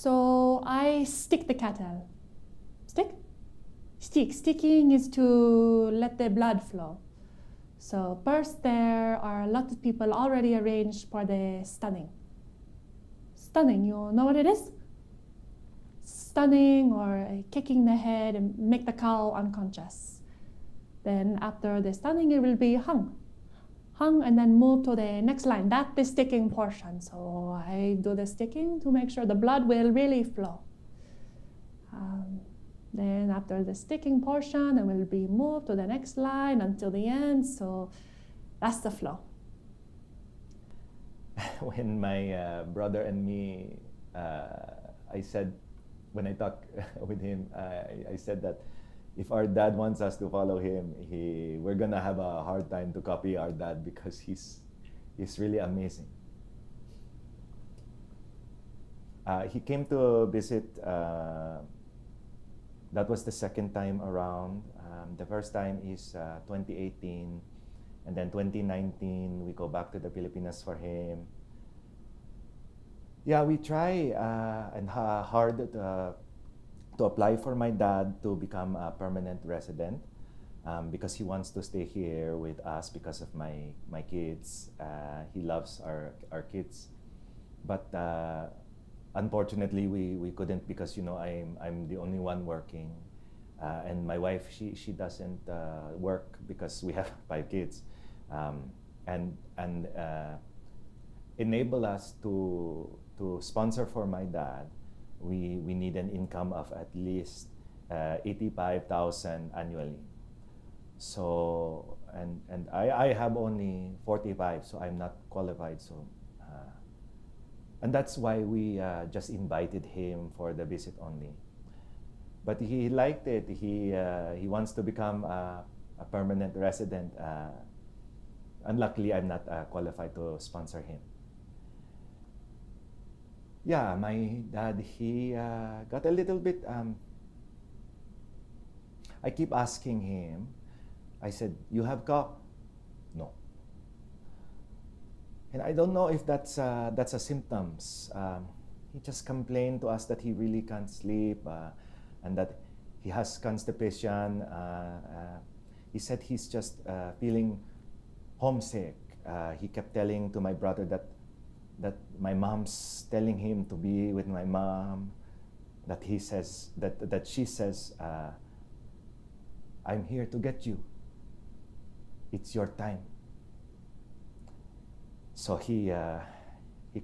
So I stick the kettle. Stick? Stick. Sticking is to let the blood flow. So first there are a lot of people already arranged for the stunning. Stunning, you know what it is? Stunning or kicking the head and make the cow unconscious. Then after the stunning, it will be hung. Hung and then move to the next line. That's the sticking portion. So I do the sticking to make sure the blood will really flow. Then after the sticking portion, it will be moved to the next line until the end. So that's the flow. When my brother and me, I said, when I talked with him, I said that if our dad wants us to follow him, we're gonna have a hard time to copy our dad because he's really amazing. He came to visit. That was the second time around. The first time is 2018, and then 2019 we go back to the Philippines for him. Yeah, we try and hard to apply for my dad to become a permanent resident because he wants to stay here with us because of my kids. He loves our kids, but unfortunately we couldn't because I'm the only one working, and my wife she doesn't work because we have 5 kids, and enable us to sponsor for my dad. We need an income of at least 85,000 annually. So and I have only 45, so I'm not qualified. So and that's why we just invited him for the visit only. But he liked it. He wants to become a permanent resident. And luckily, I'm not qualified to sponsor him. Yeah, my dad, he got a little bit, I keep asking him, I said, you have cough? No. And I don't know if that's a symptoms. He just complained to us that he really can't sleep and that he has constipation. He said he's just feeling homesick. He kept telling to my brother that my mom's telling him to be with my mom, that he says that she says, I'm here to get you. It's your time. So he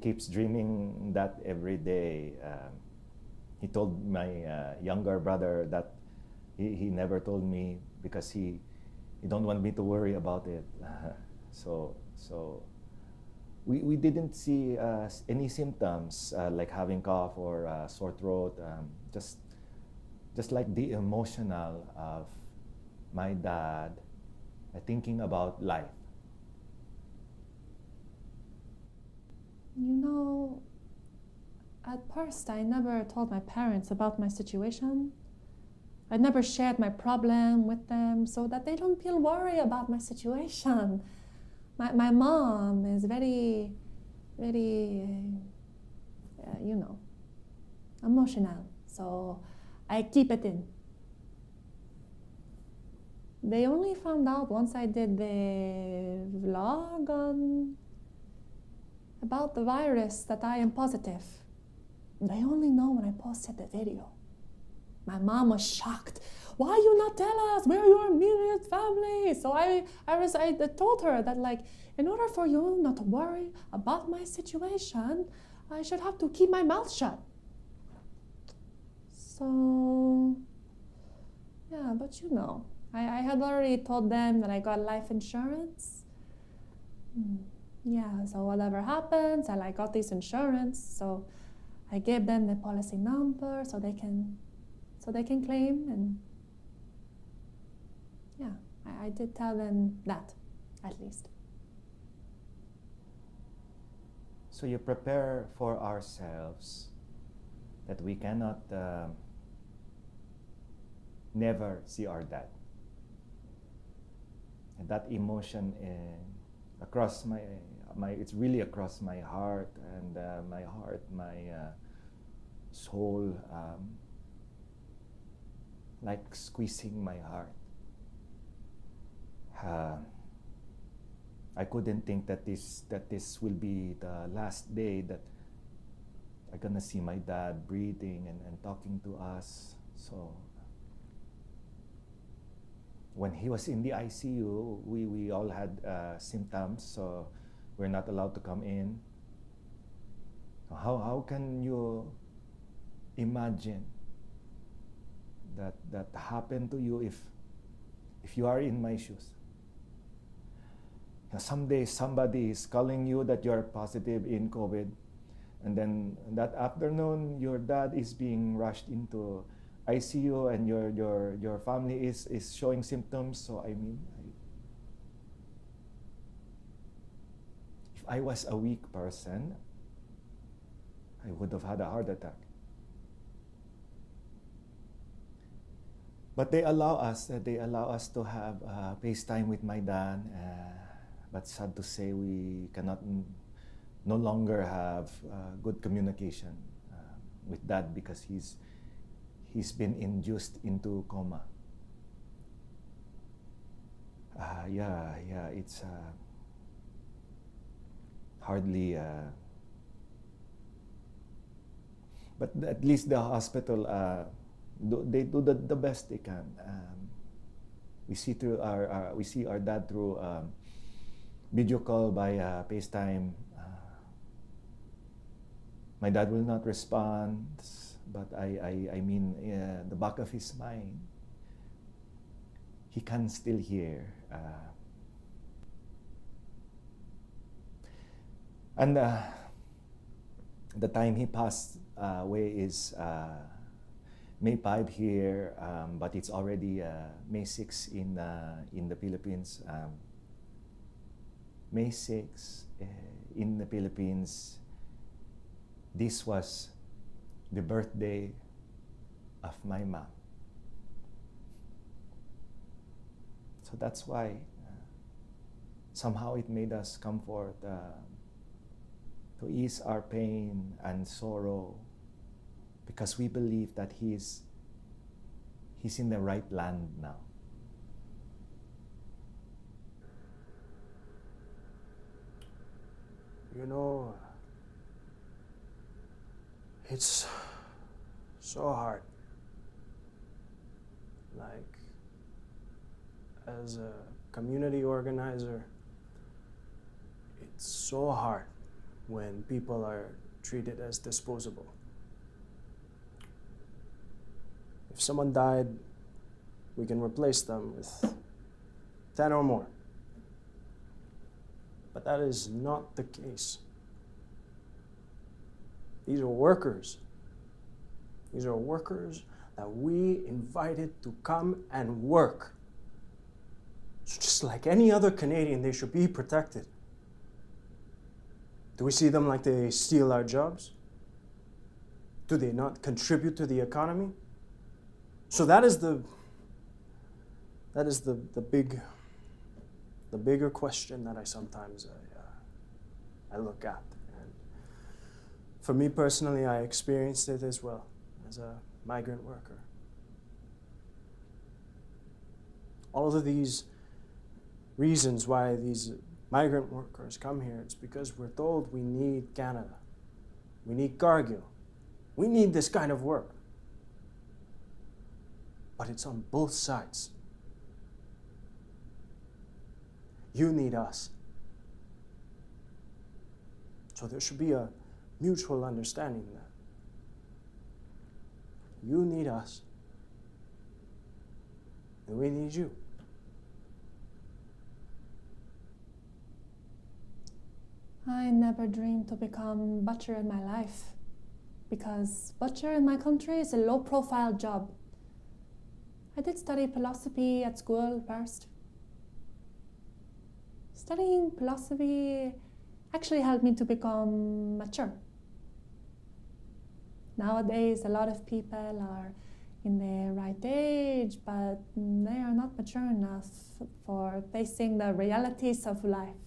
keeps dreaming that every day. He told my younger brother that he never told me because he don't want me to worry about it. So we didn't see any symptoms like having cough or sore throat. Just like the emotional of my dad thinking about life. At first I never told my parents about my situation. I never shared my problem with them so that they don't feel worried about my situation. My mom is very, emotional, so I keep it in. They only found out once I did the vlog about the virus that I am positive. They only know when I posted the video. My mom was shocked. Why you not tell us? We're your immediate family. So I told her that in order for you not to worry about my situation, I should have to keep my mouth shut. So yeah, but I had already told them that I got life insurance. Yeah, so whatever happens, and I got this insurance, so I gave them the policy number so they can claim, and yeah, I did tell them that, at least. So you prepare for ourselves that we cannot never see our dad. And that emotion across it's really across my heart and my soul, like squeezing my heart. I couldn't think that this will be the last day that I'm gonna see my dad breathing and talking to us. So when he was in the ICU, we all had symptoms, so we're not allowed to come in. How can you imagine that happened to you if you are in my shoes? Someday somebody is calling you that you're positive in COVID, and then that afternoon your dad is being rushed into ICU and your family is showing symptoms. So I mean, if I was a weak person, I would have had a heart attack. But they allow us to have FaceTime with my dad. But sad to say, we cannot no longer have good communication with Dad because he's been induced into coma. It's hardly. But at least the hospital, they do the best they can. We see our dad through video call by FaceTime. My dad will not respond, but I mean, the back of his mind, he can still hear. And the time he passed away is May 5 here, but it's already May 6 in the Philippines. May 6 in the Philippines, this was the birthday of my mom. So that's why somehow it made us comfort to ease our pain and sorrow, because we believe that he's in the right land now. You know, it's so hard. Like, as a community organizer, it's so hard when people are treated as disposable. If someone died, we can replace them with 10 or more. But that is not the case. These are workers. These are workers that we invited to come and work. So just like any other Canadian, they should be protected. Do we see them like they steal our jobs? Do they not contribute to the economy? So that is the bigger question that I sometimes I look at. And for me personally, I experienced it as well as a migrant worker. All of these reasons why these migrant workers come here, it's because we're told we need Canada. We need Cargill. We need this kind of work. But it's on both sides. You need us. So there should be a mutual understanding that you need us and we need you. I never dreamed to become butcher in my life, because butcher in my country is a low-profile job. I did study philosophy at school first. Studying philosophy actually helped me to become mature. Nowadays, a lot of people are in their right age, but they are not mature enough for facing the realities of life.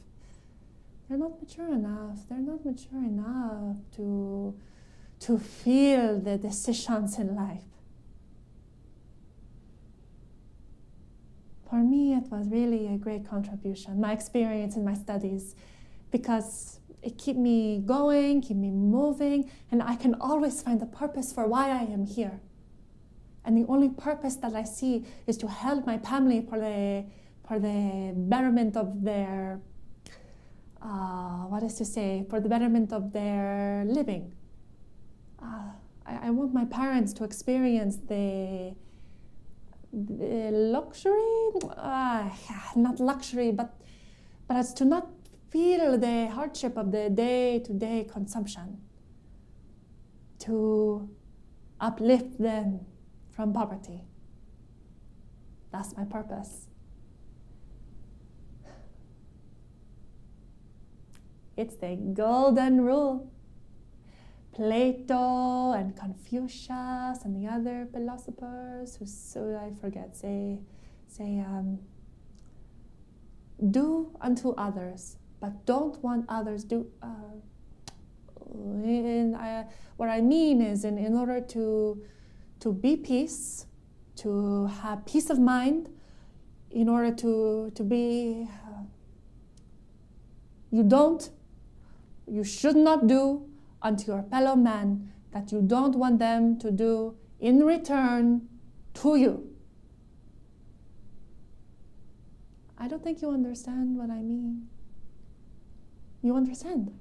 They're not mature enough. They're not mature enough to to feel the decisions in life. For me, it was really a great contribution, my experience in my studies, because it kept me going, keep me moving, and I can always find a purpose for why I am here. And the only purpose that I see is to help my family for the betterment of their, for the betterment of their living. I want my parents to experience the luxury, not luxury, but it's to not feel the hardship of the day-to-day consumption, to uplift them from poverty. That's my purpose. It's the golden rule. Plato and Confucius and the other philosophers say, do unto others, but don't want others do. What I mean is, in order to be peace, to have peace of mind, in order to be, you should not do unto your fellow man that you don't want them to do in return to you. I don't think you understand what I mean. You understand?